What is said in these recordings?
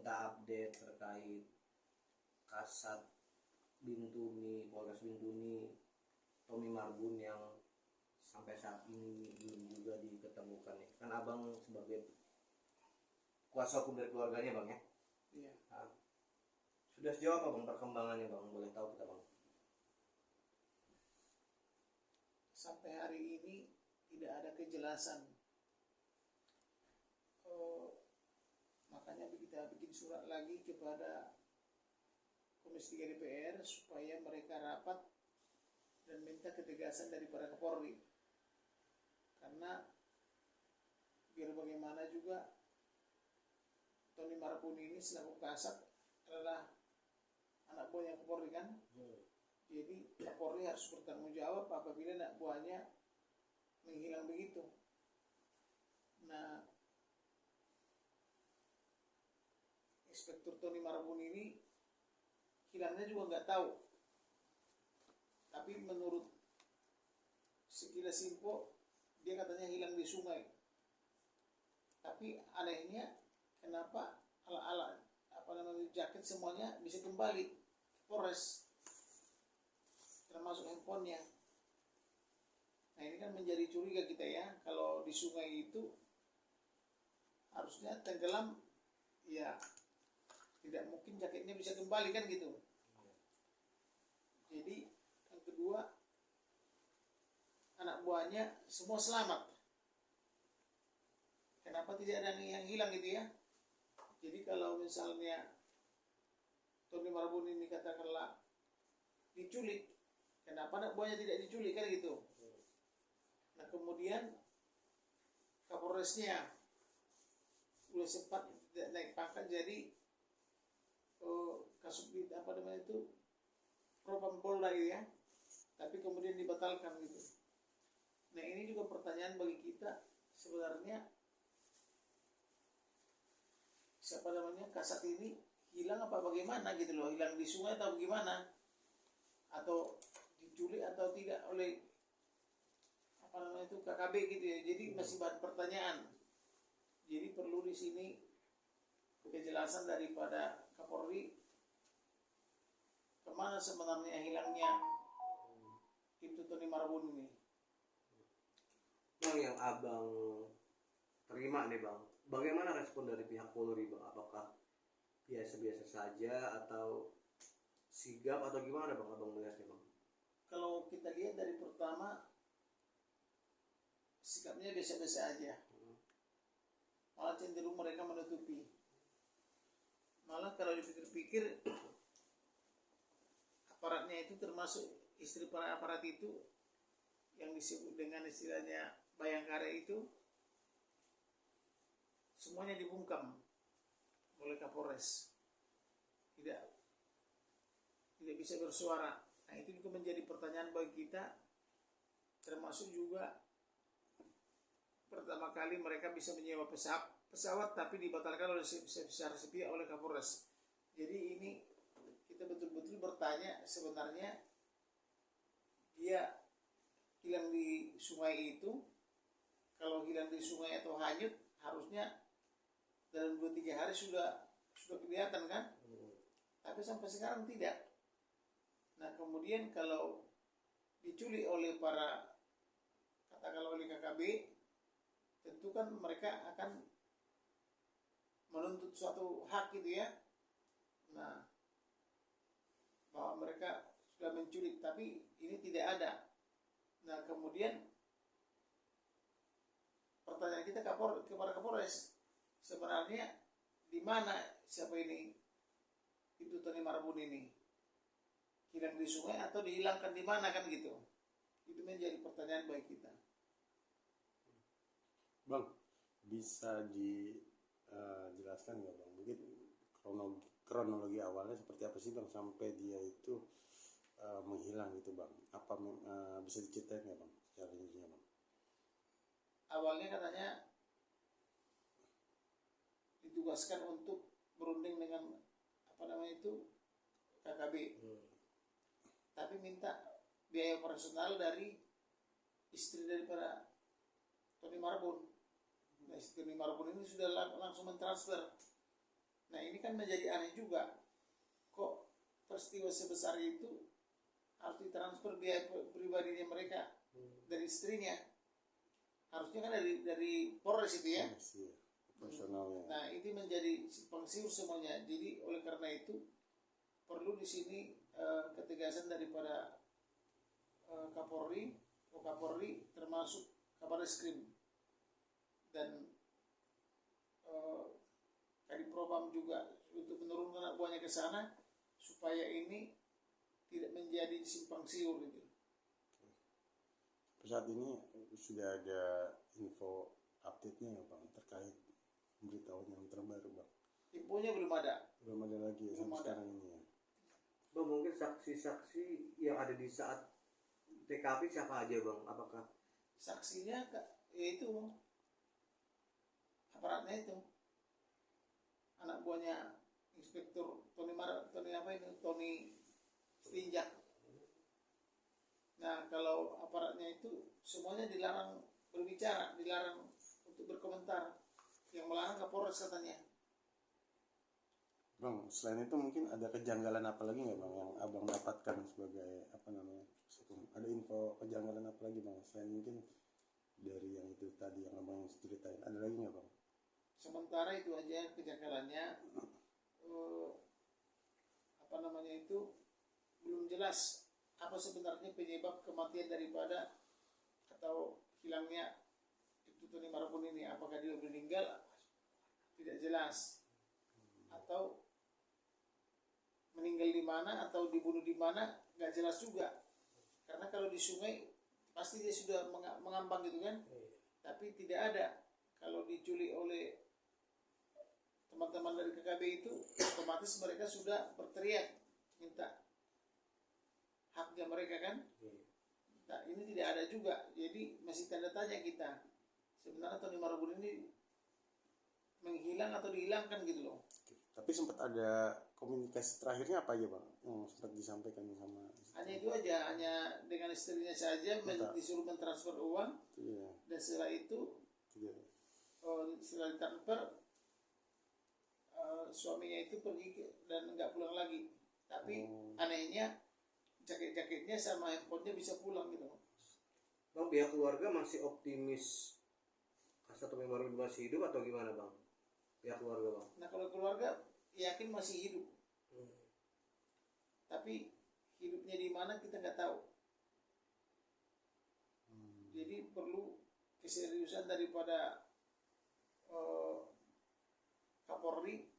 minta update terkait Kasat Bintuni, Polres Bintuni, Tommy Marbun yang sampai saat ini belum juga diketemukan nih. Kan abang sebagai kuasa hukum dari keluarganya bang ya. Iya. Nah, sudah sejauh apa bang perkembangannya bang? Boleh tahu kita bang? Sampai hari ini tidak ada kejelasan. Makanya kita bikin surat lagi kepada Komisi 3 DPR supaya mereka rapat dan minta ketegasan dari para Kapolri. Karena biar bagaimana juga Tony Marbun ini selaku Kasat adalah anak buahnya Kapolri kan. Jadi Kapolri harus bertanggung jawab apabila anak buahnya menghilang begitu. Nah, Inspektur Tony Marbun ini hilangnya juga nggak tahu. Tapi menurut sekilas info, dia katanya hilang di sungai. Tapi anehnya, kenapa ala-ala jaket semuanya bisa kembali ke Polres, termasuk handphonenya. Nah ini kan menjadi curiga kita ya, kalau di sungai itu harusnya tenggelam, ya tidak mungkin jaketnya bisa kembali kan gitu. Jadi yang kedua, anak buahnya semua selamat. Kenapa tidak ada yang hilang gitu ya? Jadi kalau misalnya Tony Marbun ini katakanlah diculik, kenapa anak buahnya tidak diculik kan gitu? Nah kemudian Kapolresnya udah sempat naik pangkat jadi Kasubdit Propam Polda gitu ya, tapi kemudian dibatalkan gitu. Nah ini juga pertanyaan bagi kita sebenarnya, Kasat ini hilang apa bagaimana gitu loh, hilang di sungai atau bagaimana, atau diculik atau tidak oleh KKB gitu ya. Jadi masih bahan pertanyaan. Jadi perlu di sini kejelasan daripada Kapolri kemana sebenarnya hilangnya itu Tony Marbun ini. Bang, yang abang terima nih bang, bagaimana respon dari pihak Polri bang? Apakah biasa-biasa saja atau sigap atau gimana bang abang melihatnya bang? Kalau kita lihat dari pertama sikapnya biasa-biasa aja, malah cenderung mereka menutupi. Malah kalau dipikir-pikir, aparatnya itu termasuk istri para aparat itu yang disebut dengan istilahnya Bayangkara itu semuanya dibungkam oleh Kapolres, tidak bisa bersuara. Nah itu juga menjadi pertanyaan bagi kita, termasuk juga pertama kali mereka bisa menyewa pesawat tapi dibatalkan oleh secara sepihak oleh Kapolres. Jadi ini kita betul-betul bertanya, sebenarnya dia hilang di sungai itu, kalau hilang di sungai atau hanyut harusnya dalam 2-3 hari sudah kelihatan kan, tapi sampai sekarang tidak. Nah kemudian kalau diculik oleh katakanlah oleh KKB, tentu kan mereka akan menuntut suatu hak gitu ya. Nah bahwa mereka sudah menculik, tapi ini tidak ada. Nah kemudian pertanyaan kita kepada Kapolres, sebenarnya di mana siapa ini, itu Tony Marbun ini, hilang di sungai atau dihilangkan di mana kan gitu. Itu menjadi pertanyaan bagi kita. Bang, bisa dijelaskan nggak bang, mungkin kronologi awalnya seperti apa sih bang sampai dia itu menghilang gitu bang? Apa bisa diceritain nggak bang secara rinci bang? Awalnya katanya ditugaskan untuk berunding dengan KKB, tapi minta biaya operasional dari istri daripada Tony Marbun. Nah istri Tony Marbun ini sudah langsung mentransfer. Nah ini kan kan menjadi aneh juga, kok peristiwa sebesar itu harus ditransfer biaya pribadinya mereka dari istrinya, harusnya kan dari Polres itu ya. Yes, iya. Proporsionalnya. Nah ini menjadi simpang siur semuanya. Jadi oleh karena itu perlu di sini ketegasan daripada Kapolri, Wakapolri, termasuk Kabarreskrim dan Kadipropam juga untuk menurunkan anak buahnya ke sana supaya ini tidak menjadi simpang siur gitu. Saat ini sudah ada info update-nya ya Bang terkait pemberitahuan yang terbaru Bang. Infonya belum ada. Belum ada lagi ya Belum sampai ada. sekarang ini ya. Bang, mungkin saksi-saksi yang ada di saat TKP siapa aja bang? Apakah Saksinya yaitu aparatnya itu anak buahnya Inspektur Tony Stinjak. Nah kalau aparatnya itu semuanya dilarang berbicara, dilarang untuk berkomentar. Yang melarang Kapolres katanya. Bang, selain itu mungkin ada kejanggalan apa lagi nggak Bang yang Abang dapatkan sebagai apa namanya? Ada info kejanggalan apa lagi Bang? Selain mungkin dari yang itu tadi yang Abang ceritain, ada lagi nggak Bang? Sementara itu aja kejanggalannya, belum jelas apa sebenarnya penyebab kematian daripada atau hilangnya Ibtu Tony Marbun ini. Apakah dia meninggal? Tidak jelas. Atau meninggal di mana atau dibunuh di mana? Nggak jelas juga. Karena kalau di sungai pasti dia sudah mengambang gitu kan. Tapi tidak ada. Kalau diculik oleh teman-teman dari KKB itu, otomatis mereka sudah berteriak minta haknya mereka kan. Nah ini tidak ada juga, jadi masih tanda tanya kita. Sebenarnya Tony Marbun ini menghilang atau dihilangkan gitu loh. Tapi sempat ada komunikasi terakhirnya apa aja Bang yang sempat disampaikan sama Hanya itu aja, hanya dengan istrinya saja disuruh mentransfer uang. Iya. Dan setelah itu Iya. setelah ditransfer suaminya itu pergi dan nggak pulang lagi. Tapi anehnya jaket-jaketnya sama handphonenya bisa pulang gitu. bang pihak keluarga masih optimis Kasat Tommy Marbun masih hidup atau gimana bang? Pihak keluarga bang? Nah kalau keluarga yakin masih hidup, tapi hidupnya di mana kita nggak tahu. Jadi perlu keseriusan daripada Kapolri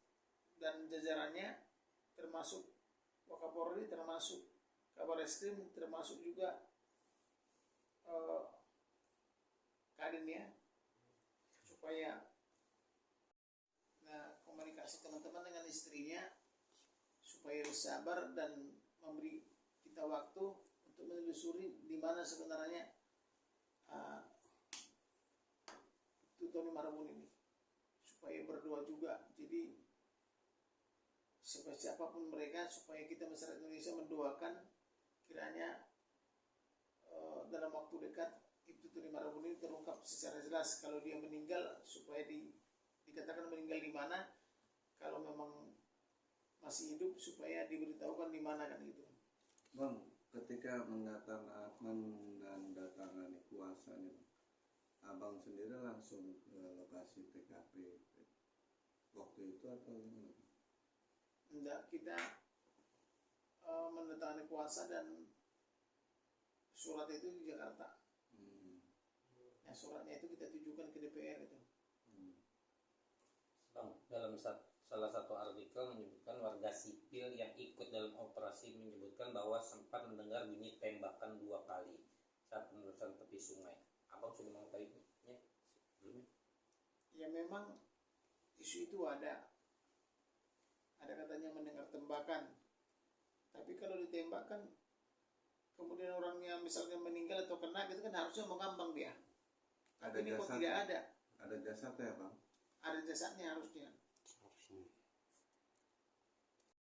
dan jajarannya, termasuk Wakapolri, termasuk Kabarreskrim, termasuk juga Kadinnya, supaya komunikasi teman-teman dengan istrinya supaya bersabar dan memberi kita waktu untuk menelusuri di mana sebenarnya Tony Marbun ini, supaya berdoa juga. Jadi siapapun mereka, supaya kita masyarakat Indonesia mendoakan kiranya dalam waktu dekat Ibtu Tony Marbun ini terungkap secara jelas. Kalau dia meninggal, supaya dikatakan meninggal di mana. Kalau memang masih hidup, supaya diberitahukan di mana kan gitu. Bang, ketika mendatangani kuasa nih, abang sendiri langsung ke lokasi TKP waktu itu atau gimana? Enggak, kita mendatangani kuasa dan surat itu di Jakarta. Nah, suratnya itu kita tujukan ke DPR itu. Bang, dalam salah satu artikel menyebutkan warga sipil yang ikut dalam operasi menyebutkan bahwa sempat mendengar bunyi tembakan 2 kali saat penelusuran tepi sungai. Abang sudah mengetahuinya sebelumnya? Ya memang isu itu ada katanya mendengar tembakan. Tapi kalau ditembakkan kemudian orangnya misalnya meninggal atau kena gitu kan harusnya mengambang dia. Tapi ini kok tidak ada. Ada jasadnya bang? Ada jasadnya harusnya.